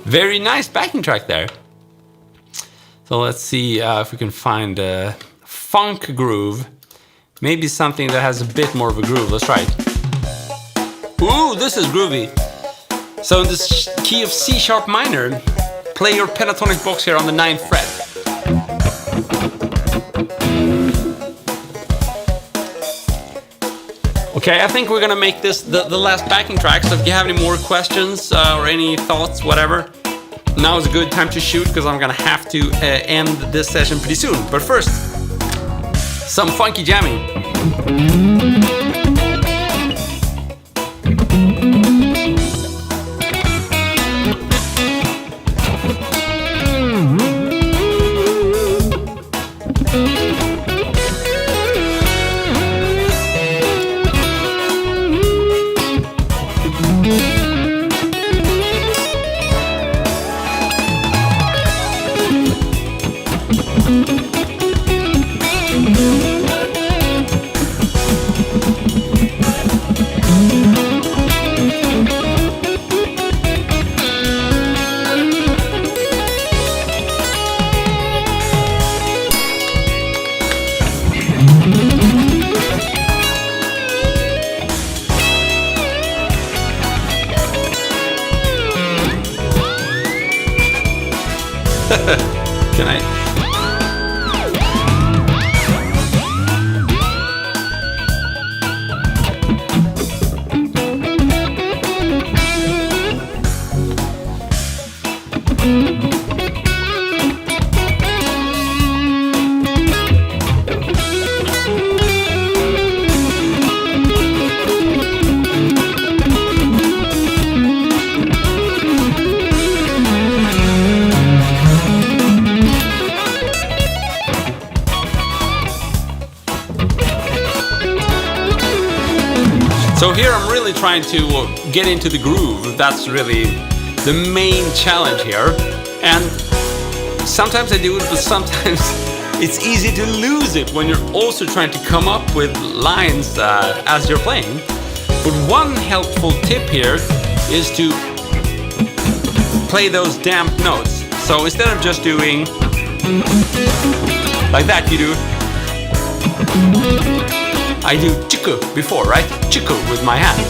Very nice backing track there. So let's see if we can find a funk groove. Maybe something that has a bit more of a groove. Let's try it. Ooh, this is groovy. So in this key of C sharp minor, play your pentatonic box here on the 9th fret. Okay, I think we're gonna make this the last backing track. So if you have any more questions or any thoughts, whatever, now is a good time to shoot, because I'm gonna have to end this session pretty soon. But first, some funky jamming. Can I? So here I'm really trying to get into the groove. That's really the main challenge here. And sometimes I do it, but sometimes it's easy to lose it when you're also trying to come up with lines as you're playing. But one helpful tip here is to play those damp notes. So instead of just doing like that, you do. I do chiku before, right? Chiku with my hand.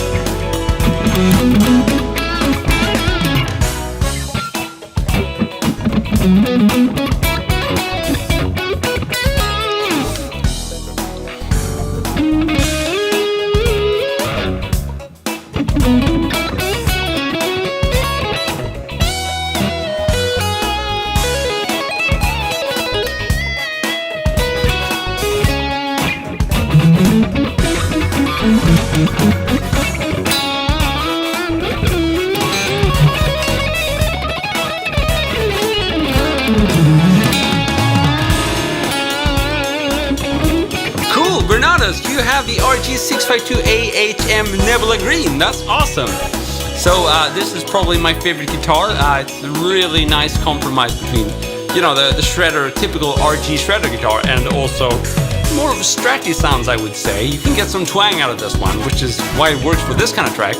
You have the RG652AHM Nebula Green. That's awesome. So this is probably my favorite guitar. It's a really nice compromise between, you know, the shredder, typical RG shredder guitar, and also more of a stratty sounds, I would say. You can get some twang out of this one, which is why it works for this kind of track.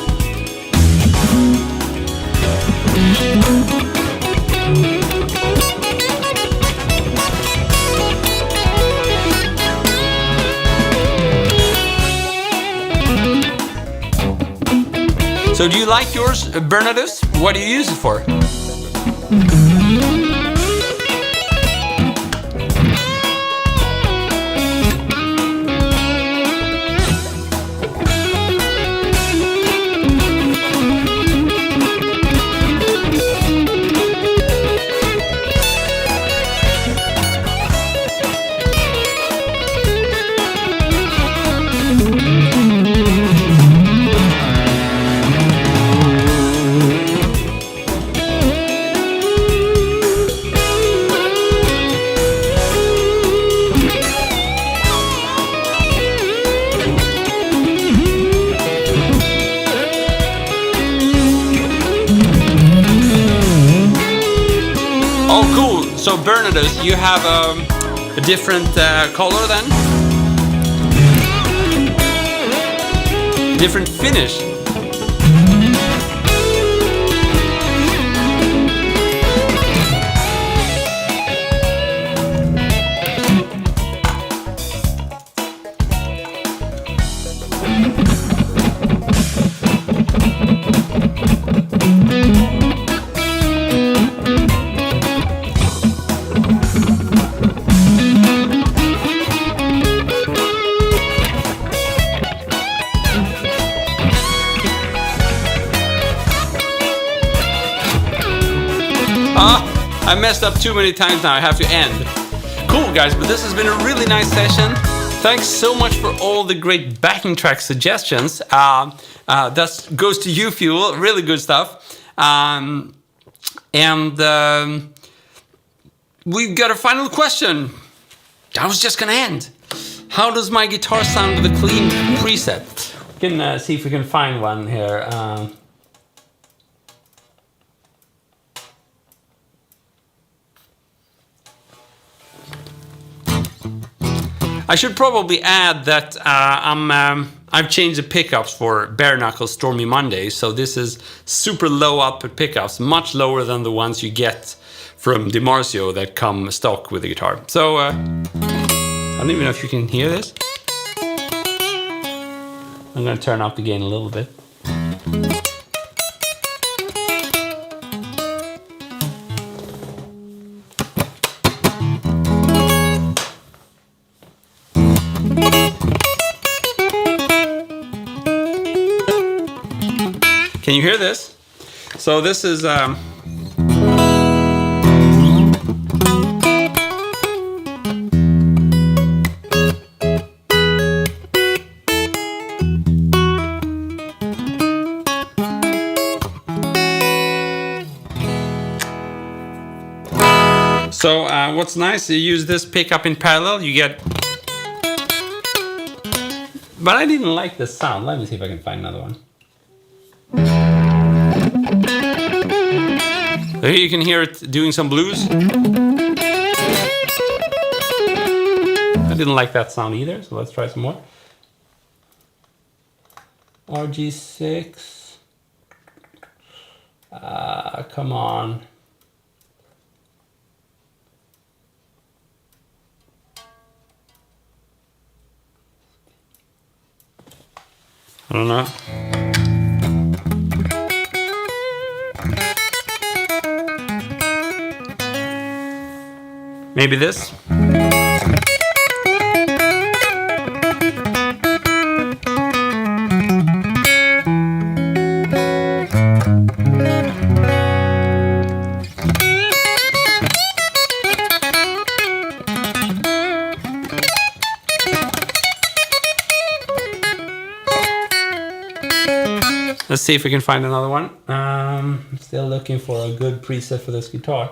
So do you like yours, Bernardus? What do you use it for? So Bernardus, you have a different color then? Different finish? I messed up too many times now, I have to end. Cool guys, but this has been a really nice session. Thanks so much for all the great backing track suggestions. That goes to you, Fuel, really good stuff. We've got a final question. I was just gonna end. How does my guitar sound with a clean preset? We can see if we can find one here. I should probably add that I've changed the pickups for Bare Knuckle Stormy Monday, so this is super low output pickups, much lower than the ones you get from DiMarzio that come stock with the guitar. So I don't even know if you can hear this. I'm going to turn up the gain a little bit. Can you hear this? So this is so what's nice, you use this pickup in parallel, you get... But I didn't like this sound. Let me see if I can find another one. So here you can hear it doing some blues. I didn't like that sound either, so let's try some more. RG6. Come on. I don't know. Maybe this. Let's see if we can find another one. I'm still looking for a good preset for this guitar.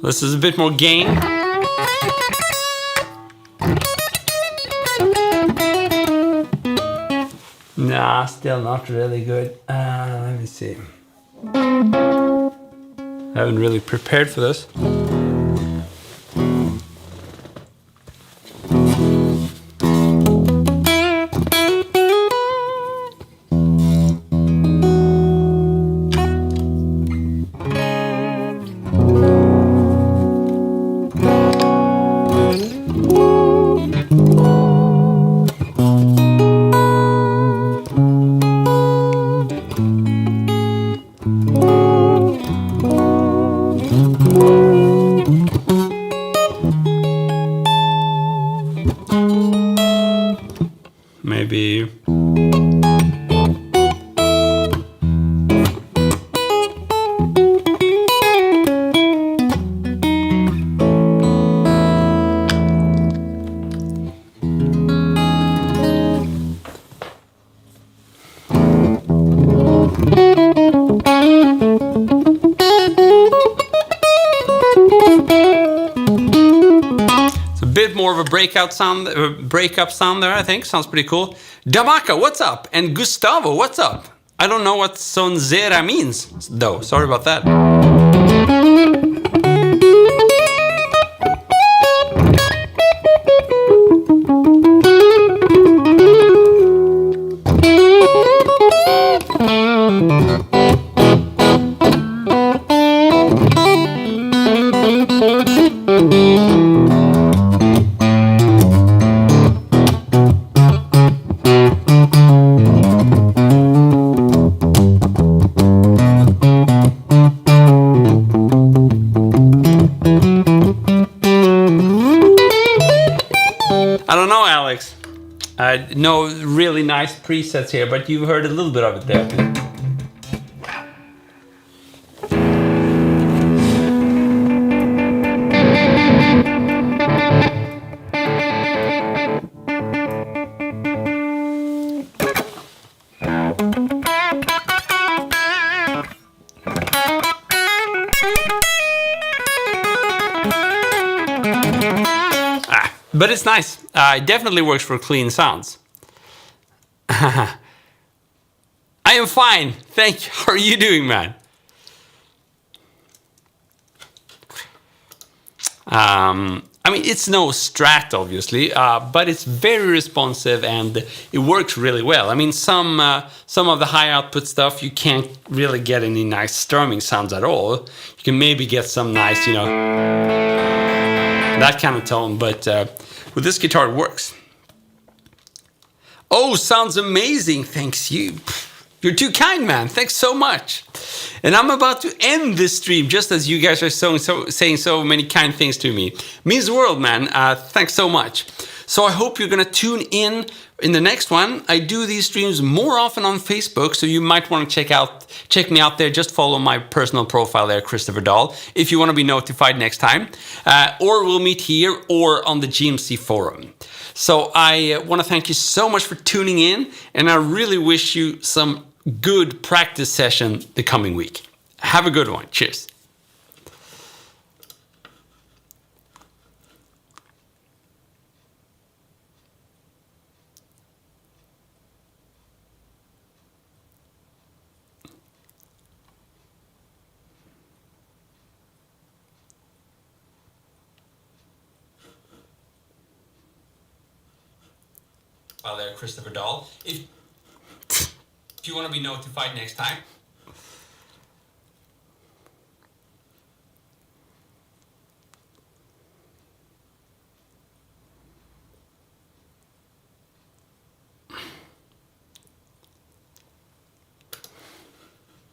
This is a bit more gain. Nah, still not really good. Let me see. I haven't really prepared for this. Maybe. Bit more of a breakout sound, breakup sound there, I think. Sounds pretty cool. Damaka, what's up? And Gustavo, what's up? I don't know what sonzera means, though. Sorry about that. I don't know, Alex. No really nice presets here, but you've heard a little bit of it there. But it's nice. It definitely works for clean sounds. I am fine. Thank you. How are you doing, man? I mean, it's no Strat, obviously, but it's very responsive and it works really well. I mean, some of the high output stuff, you can't really get any nice strumming sounds at all. You can maybe get some nice, you know, that kind of tone, but with this guitar, it works. Oh, sounds amazing. Thanks you. You're too kind, man. Thanks so much. And I'm about to end this stream just as you guys are saying so many kind things to me. Means the world, man. Thanks so much. So I hope you're going to tune in the next one. I do these streams more often on Facebook, so you might want to check me out there. Just follow my personal profile there, Kristofer Dahl, if you want to be notified next time. Or we'll meet here or on the GMC forum. So I want to thank you so much for tuning in, and I really wish you some good practice session the coming week. Have a good one. Cheers. Well, there, Kristofer Dahl. If you want to be notified next time,